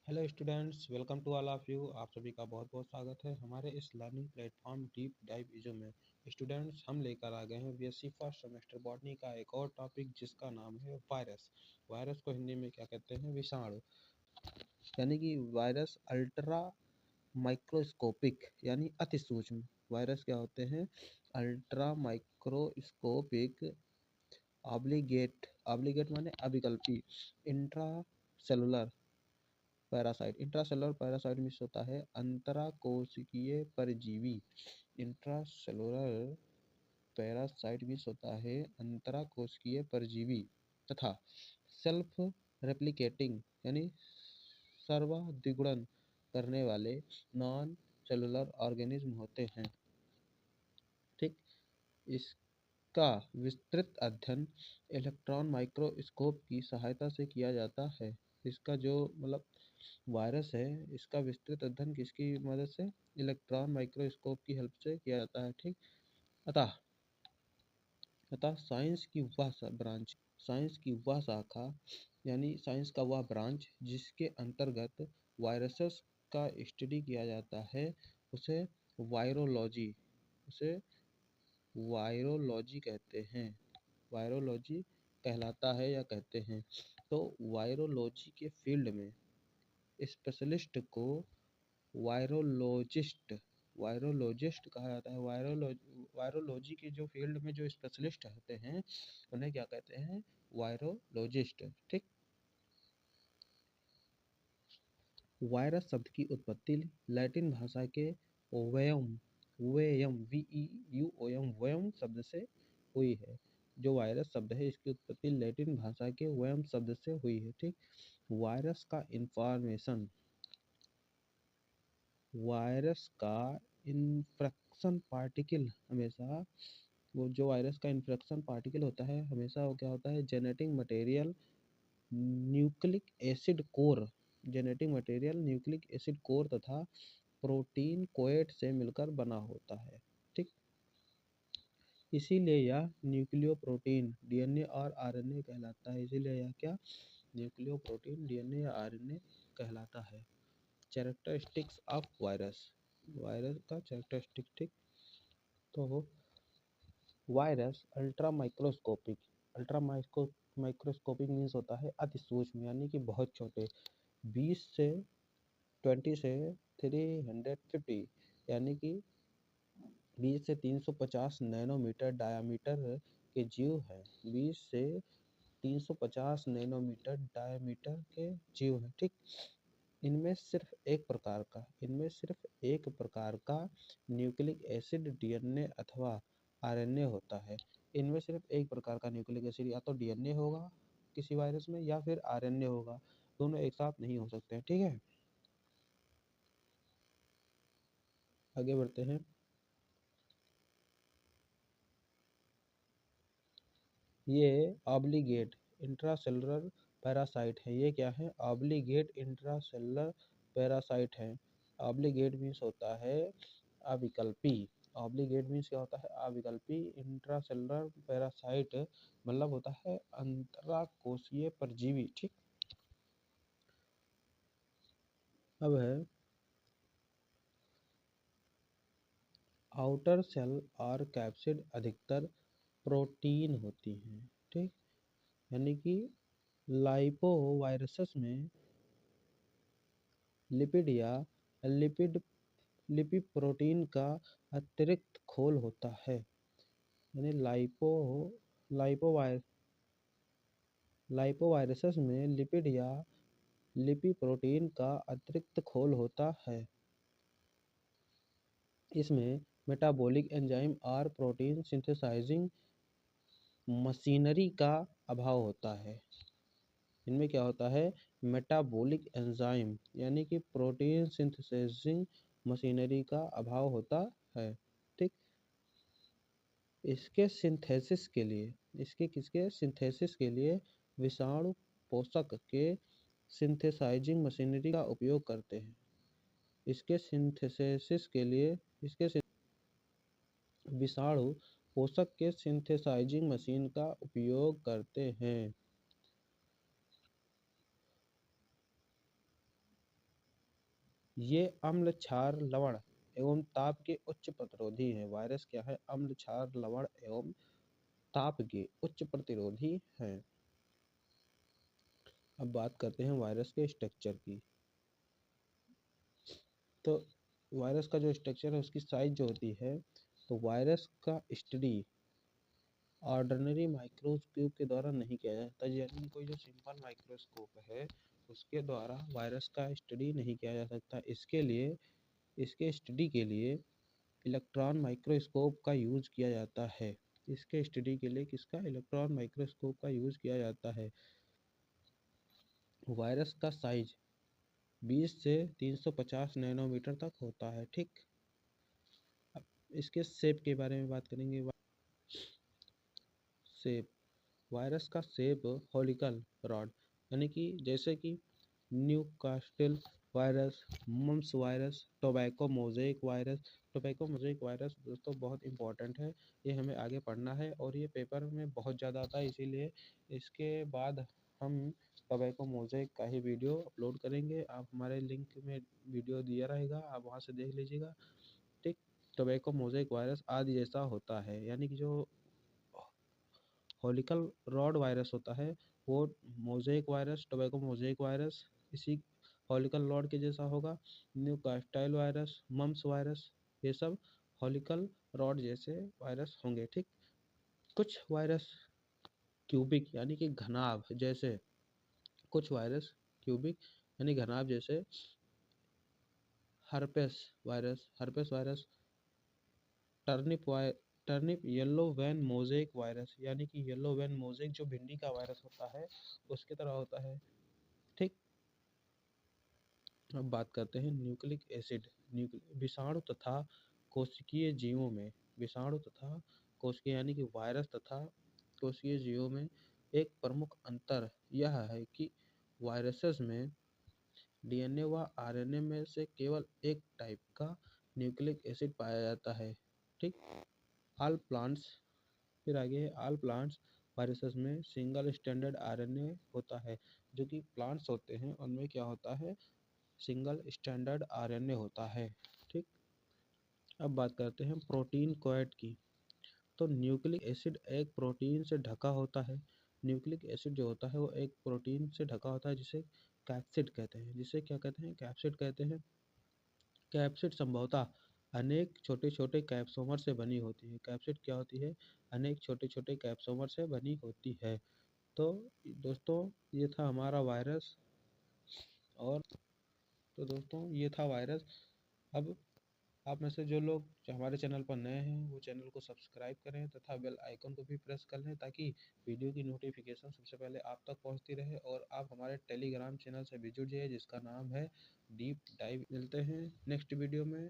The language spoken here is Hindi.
Hello students, welcome to all of you. आप सभी का बहुत बहुत स्वागत है हमारे इस लर्निंग प्लेटफॉर्म डीप डाइव इजो में। स्टूडेंट्स, हम लेकर आ गए हैं बीएससी फर्स्ट सेमेस्टर बॉटनी का एक और टॉपिक जिसका नाम है वायरस। वायरस को हिंदी में क्या कहते हैं? विषाणु। यानी कि वायरस अल्ट्रा माइक्रोस्कोपिक यानी अति सूक्ष्म। वायरस क्या होते हैं? अल्ट्रा माइक्रोस्कोपिक, ऑब्लिगेट, ऑब्लिगेट माने अविकल्पी, intra cellular parasite. Intracellular parasite means होता है अंतराकोशिकीय परजीवी। इंट्रासेलुलर पैरासाइट मीन्स होता है अंतराकोशिकीय परजीवी तथा सेल्फ रेप्लिकेटिंग यानी सर्वाधिगुणन करने वाले नॉन सेलुलर ऑर्गेनिज्म होते हैं। ठीक, इसका विस्तृत अध्ययन इलेक्ट्रॉन माइक्रोस्कोप की सहायता से किया जाता है। इसका जो वायरस है, इसका विस्तृत अध्ययन किसकी मदद से? इलेक्ट्रॉन माइक्रोस्कोप की हेल्प से किया जाता है। ठीक, अतः अतः साइंस की वह शाखा यानी साइंस का वह ब्रांच जिसके अंतर्गत वायरसेस का स्टडी किया जाता है उसे वायरोलॉजी उसे वायरोलॉजी कहते हैं। वायरोलॉजी कहलाता है या कहते हैं। तो वायरोलॉजी के फील्ड में स्पेशलिस्ट को वायरोलॉजिस्ट वायरोलॉजिस्ट कहा जाता है। वायरोलॉजी के जो फील्ड में जो स्पेशलिस्ट होते हैं उन्हें क्या कहते हैं? वायरोलॉजिस्ट। ठीक, वायरस शब्द की उत्पत्ति लैटिन भाषा के वेयम वेयम वीईयूओएम वेयम शब्द से हुई है। जो वायरस शब्द है इसकी उत्पत्ति लैटिन भाषा के वेयम शब्द से हुई है। ठीक, वायरस का इंफॉर्मेशन वायरस का इन्फेक्शन पार्टिकल हमेशा वो जो वायरस का इन्फेक्शन पार्टिकल होता है हमेशा वो क्या होता है? Genetic material nucleic acid core तथा प्रोटीन कोएट से मिलकर बना होता है। ठीक, इसीलिए यह न्यूक्लियो प्रोटीन डीएनए और आरएनए कहलाता है। इसीलिए यह क्या? न्यूक्लियो प्रोटीन डीएनए या आरएनए कहलाता है। कैरेक्टरिस्टिक्स ऑफ वायरस का कैरेक्टरिस्टिक। ठीक, तो वायरस अल्ट्रा माइक्रोस्कोपिक मीन्स होता है अति सूक्ष्म यानी कि बहुत छोटे। 20 से 20 से 350 यानी कि 20 से 350 नैनोमीटर डायामीटर के जीव हैं। 20 से 350 नैनोमीटर डायामीटर के जीव हैं। ठीक, इनमें सिर्फ एक प्रकार का न्यूक्लिक एसिड डीएनए अथवा आरएनए होता है। इनमें सिर्फ एक प्रकार का न्यूक्लिक एसिड या तो डीएनए होगा किसी वायरस में या फिर आरएनए होगा। दोनों एक साथ नहीं हो सकते हैं। ठीक है, आगे बढ़ते हैं। ये ऑब्लिगेट इंट्रासेलुलर पैरासाइट है। ये क्या है? ऑब्लिगेट इंट्रासेलुलर पैरासाइट है। ऑब्लिगेट मीन्स होता है अविकल्पी। ऑब्लिगेट मीन्स क्या होता है? अविकल्पी। इंट्रासेलुलर पैरासाइट मतलब होता है अंतराकोशीय परजीवी। ठीक, अब है आउटर सेल और कैप्सिड अधिकतर प्रोटीन होती हैं। ठीक, यानी कि लाइपोवायरसेस में लिपिड या लिपिड लिपिप्रोटीन का अतिरिक्त खोल होता है। यानी लाइपोवायरसेस में लिपिड या लिपिप्रोटीन का अतिरिक्त खोल होता है। इसमें मेटाबॉलिक एंजाइम और प्रोटीन सिंथेसाइजिंग मशीनरी का अभाव होता है। इनमें क्या होता है? मेटाबॉलिक एंजाइम यानी कि प्रोटीन सिंथेसाइजिंग मशीनरी का अभाव होता है। ठीक, इसके सिंथेसिस के लिए विषाणु पोषक के सिंथेसाइजिंग मशीनरी का उपयोग करते हैं। विषाणु पोषक के सिंथेसाइजिंग मशीन का उपयोग करते हैं। ये अम्ल, क्षार, लवण एवं ताप के उच्च प्रतिरोधी हैं। वायरस क्या है? अम्ल, क्षार, लवण एवं ताप के उच्च प्रतिरोधी हैं। अब बात करते हैं वायरस के स्ट्रक्चर की। तो वायरस का जो स्ट्रक्चर है उसकी साइज जो होती है, तो वायरस का स्टडी ऑर्डिनरी माइक्रोस्कोप के द्वारा नहीं किया जा सकता। यानी कोई जो सिंपल माइक्रोस्कोप है उसके द्वारा वायरस का स्टडी नहीं किया जा सकता। इसके स्टडी के लिए इलेक्ट्रॉन माइक्रोस्कोप का यूज किया जाता है। इसके स्टडी के लिए किसका? इलेक्ट्रॉन माइक्रोस्कोप का यूज किया जाता है। वायरस का साइज 20 से 350 नैनोमीटर तक होता है। ठीक, अब इसके शेप के बारे में बात करेंगे। शेप, वायरस का शेप हॉलिकल रॉड, यानी कि जैसे कि Newcastle virus, mumps virus, tobacco mosaic virus. Tobacco mosaic virus दोस्तों बहुत इंपॉर्टेंट है, ये हमें आगे पढ़ना है और ये पेपर में बहुत ज़्यादा आता है, इसीलिए इसके बाद हम टोबैको मोज़ेक का ही वीडियो अपलोड करेंगे। आप हमारे लिंक में वीडियो दिया रहेगा, आप वहाँ से देख लीजिएगा। ठीक, टोबैको मोज़ेक वायरस आदि जैसा होता है, यानी कि जो हॉलिकल रॉड वायरस होता है वो mosaic virus, tobacco mosaic virus इसी हॉलिकल रॉड के जैसा होगा। न्यूकास्टाइल वायरस, मम्प्स वायरस, ये सब हॉलिकल रॉड जैसे वायरस होंगे। ठीक, कुछ वायरस क्यूबिक यानी कि घनाभ जैसे, कुछ वायरस क्यूबिक यानी घनाभ जैसे herpes virus, turnip yellow vein mosaic virus, यानी कि येलो वैन मोज़ेक जो भिंडी का वायरस होता है उसकी तरह होता है। ठीक, अब बात करते हैं न्यूक्लिक एसिड। विषाणु तथा कोशिकीय जीवों में, विषाणु तथा कोशिकीय यानी कि वायरस तथा कोशिकीय जीवों में एक प्रमुख अंतर यह है कि वायरसेस में डीएनए व आरएनए में से केवल एक टाइप का न्यूक्लिक एसिड पाया जाता है। ठीक, ऑल प्लांट्स, फिर आगे है ऑल प्लांट्स वायरसेस में सिंगल स्टैंडर्ड आरएनए होता है। जो कि प्लांट्स होते हैं उनमें क्या होता है? सिंगल स्टैंडर्ड आरएनए होता है। ठीक, अब बात करते हैं प्रोटीन कोएड की। तो न्यूक्लिक एसिड एक प्रोटीन से ढका होता है। न्यूक्लिक एसिड जो होता है वो एक प्रोटीन से ढका होता है जिसे कैप्सिड कहते हैं। जिसे क्या कहते हैं? कैप्सिड कहते हैं। कैप्सिड संभवतः अनेक छोटे छोटे कैप्सोमर से बनी होती है। कैप्सिड क्या होती है? अनेक छोटे छोटे कैप्सोमर से बनी होती है। तो दोस्तों ये था हमारा वायरस, और तो दोस्तों ये था वायरस। अब आप में से जो लोग जो हमारे चैनल पर नए हैं वो चैनल को सब्सक्राइब करें तथा बेल आइकन को भी प्रेस कर लें, ताकि वीडियो की नोटिफिकेशन सबसे पहले आप तक पहुंचती रहे। और आप हमारे टेलीग्राम चैनल से भी जुड़ जाइए जिसका नाम है डीप डाइव। मिलते हैं नेक्स्ट वीडियो में।